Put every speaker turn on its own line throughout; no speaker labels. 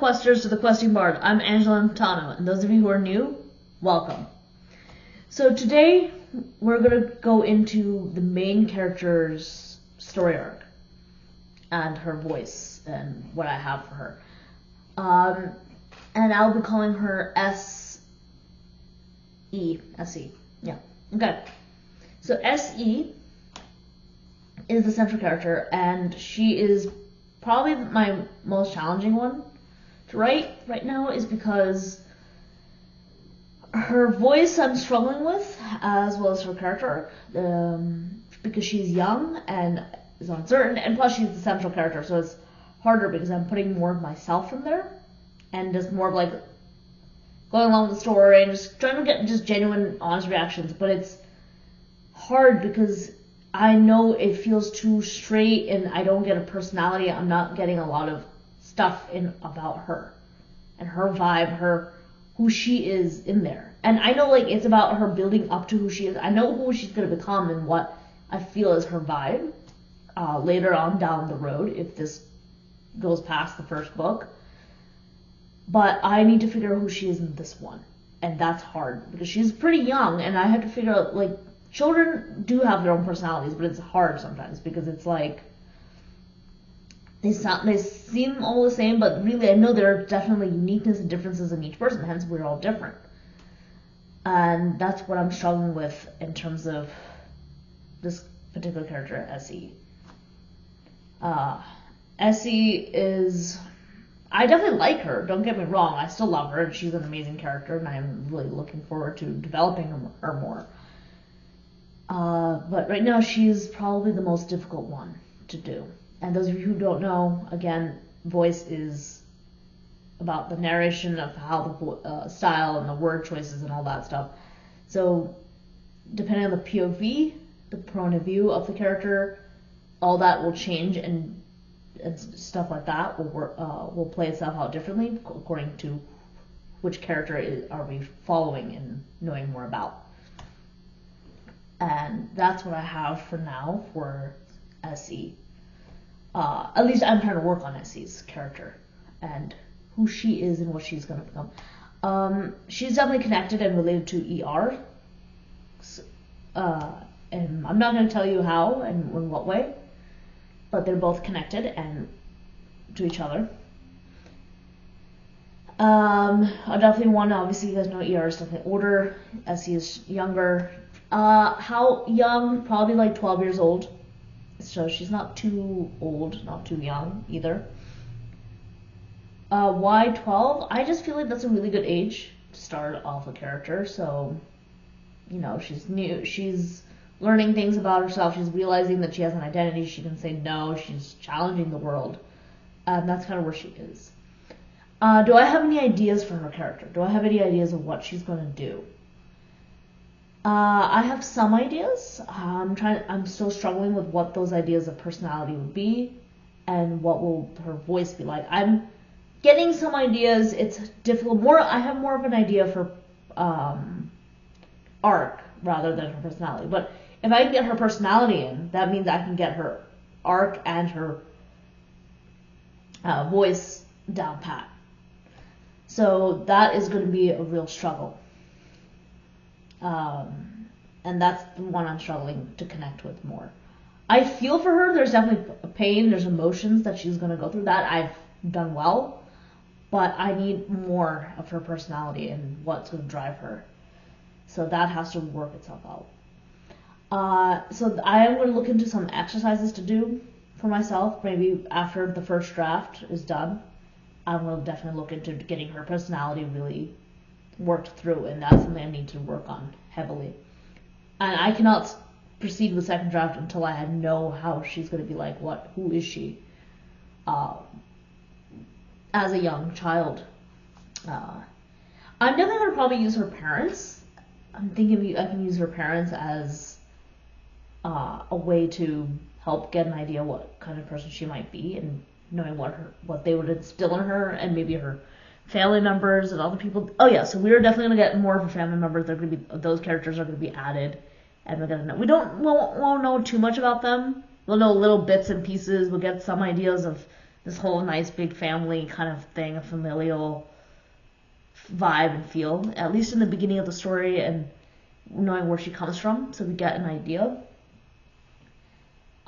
questers to the Questing Bard. I'm Angela Montano, and those of you who are new, welcome. So today we're going to go into the main character's story arc and her voice and what I have for her. And I'll be calling her S.E. S.E. Yeah. Okay. So S.E. is the central character, and she is probably my most challenging one to write right now, is because her voice I'm struggling with, as well as her character arc, because she's young and is uncertain, and plus she's the central character, so it's harder because I'm putting more of myself in there, and just more of like going along with the story and just trying to get just genuine, honest reactions, but it's hard because I know it feels too straight and I don't get a personality. I'm not getting a lot of stuff in about her and her vibe, who she is in there. And I know like it's about her building up to who she is. I know who she's going to become and what I feel is her vibe later on down the road if this goes past the first book. But I need to figure out who she is in this one. And that's hard because she's pretty young and I have to figure out, like, children do have their own personalities, but it's hard sometimes because it's like they seem all the same, but really I know there are definitely uniqueness and differences in each person, hence we're all different. And that's what I'm struggling with in terms of this particular character, S.E. S.E. is... I definitely like her, don't get me wrong, I still love her, and she's an amazing character, and I'm really looking forward to developing her more. But right now she's probably the most difficult one to do. And those of you who don't know, again, voice is about the narration of how the style and the word choices and all that stuff. So depending on the POV, the point of view of the character, all that will change and stuff like that will play itself out differently according to which character are we following and knowing more about. And that's what I have for now for S.E. At least I'm trying to work on S.E.'s character and who she is and what she's going to become. She's definitely connected and related to E.R. And I'm not going to tell you how and in what way, but they're both connected and to each other. I definitely want to, obviously you guys know E.R. is definitely older, S.E. is younger. How young? Probably like 12 years old. So she's not too old, not too young either. Why 12? I just feel like that's a really good age to start off a character. So, you know, she's new. She's learning things about herself. She's realizing that she has an identity. She can say no. She's challenging the world. That's kind of where she is. Do I have any ideas for her character? Do I have any ideas of what she's going to do? I have some ideas. I'm still struggling with what those ideas of personality would be and what will her voice be like. I'm getting some ideas. It's difficult. I have more of an idea for arc rather than her personality. But if I can get her personality in, that means I can get her arc and her voice down pat. So that is going to be a real struggle. And that's the one I'm struggling to connect with more. I feel for her. There's definitely pain. There's emotions that she's going to go through. That I've done well. But I need more of her personality and what's going to drive her. So that has to work itself out. So I am going to look into some exercises to do for myself. Maybe after the first draft is done, I'm going to definitely look into getting her personality really worked through, and that's something I need to work on heavily. And I cannot proceed with second draft until I know how she's going to be like. Who is she as a young child? I'm definitely going to probably use her parents. I'm thinking I can use her parents as a way to help get an idea what kind of person she might be, and knowing what they would instill in her, and maybe her family members and other people. Oh yeah, so we're definitely gonna get more of her family members. Those characters are gonna be added, and we're gonna know. Won't know too much about them. We'll know little bits and pieces. We'll get some ideas of this whole nice big family kind of thing, a familial vibe and feel, at least in the beginning of the story, and knowing where she comes from, so we get an idea.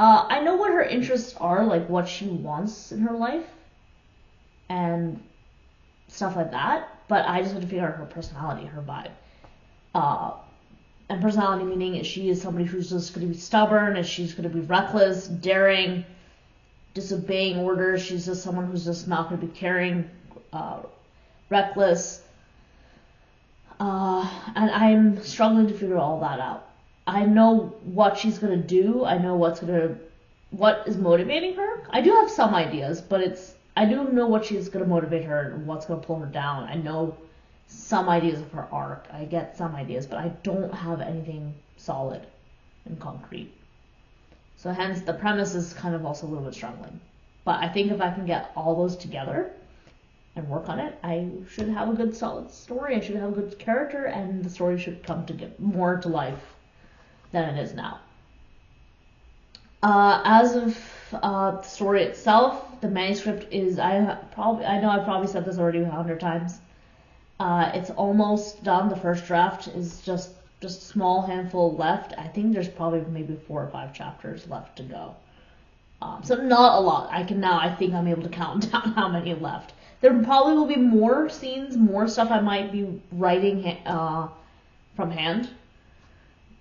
I know what her interests are, like what she wants in her life and stuff like that, but I just want to figure out her personality, her vibe. And personality meaning is she is somebody who's just going to be stubborn, is she's going to be reckless, daring, disobeying orders. She's just someone who's just not going to be caring, reckless. And I'm struggling to figure all that out. I know what she's going to do. I know what is motivating her. I do have some ideas, but I do know what she's going to motivate her and what's going to pull her down. I know some ideas of her arc. I get some ideas, but I don't have anything solid and concrete. So hence the premise is kind of also a little bit struggling. But I think if I can get all those together and work on it, I should have a good solid story. I should have a good character, and the story should come to get more to life than it is now. As of the story itself, the manuscript is, I know I've probably said this already 100 times. It's almost done. The first draft is just a small handful left. I think there's probably maybe 4 or 5 chapters left to go. So not a lot. I think I'm able to count down how many left. There probably will be more scenes, more stuff I might be writing from hand.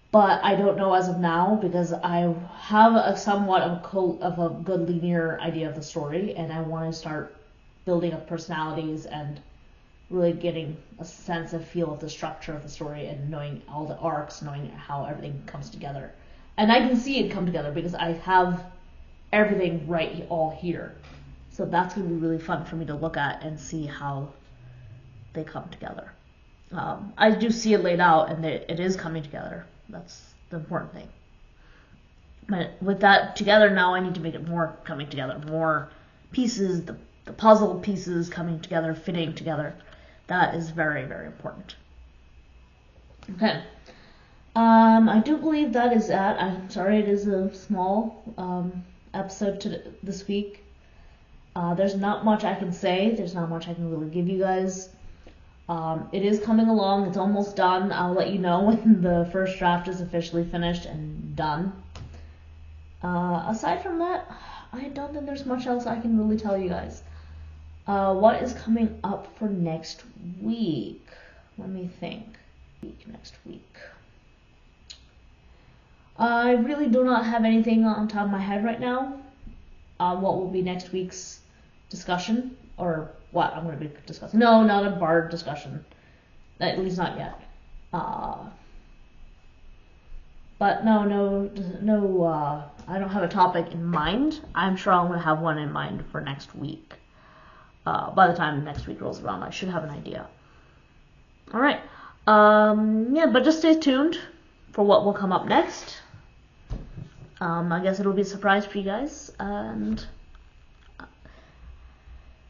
But I don't know as of now, because I have a somewhat of a good linear idea of the story, and I want to start building up personalities and really getting a sense of feel of the structure of the story and knowing all the arcs, knowing how everything comes together. And I can see it come together because I have everything right all here. So that's going to be really fun for me to look at and see how they come together. I do see it laid out, and it is coming together. That's the important thing. But with that together, now I need to make it more coming together, more pieces, the puzzle pieces coming together, fitting together. That is very, very important. Okay. I do believe that is that. I'm sorry it is a small episode this week. There's not much I can say. There's not much I can really give you guys. It is coming along. It's almost done. I'll let you know when the first draft is officially finished and done. Aside from that, I don't think there's much else I can really tell you guys. What is coming up for next week? Let me think. Next week. I really do not have anything on top of my head right now. What will be next week's discussion, or what I'm going to be discussing. No, not a bard discussion. At least not yet. But no, I don't have a topic in mind. I'm sure I'm going to have one in mind for next week. By the time next week rolls around, I should have an idea. Alright. Yeah, but just stay tuned for what will come up next. I guess it'll be a surprise for you guys. And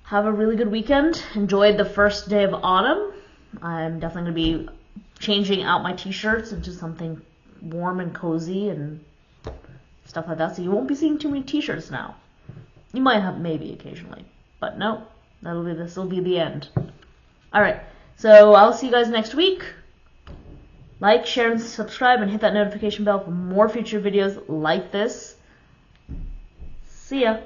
have a really good weekend. Enjoy the first day of autumn. I'm definitely going to be changing out my t-shirts into something warm and cozy and stuff like that. So you won't be seeing too many t-shirts now. You might have maybe occasionally. But no, this will be the end. Alright, so I'll see you guys next week. Like, share, and subscribe, and hit that notification bell for more future videos like this. See ya.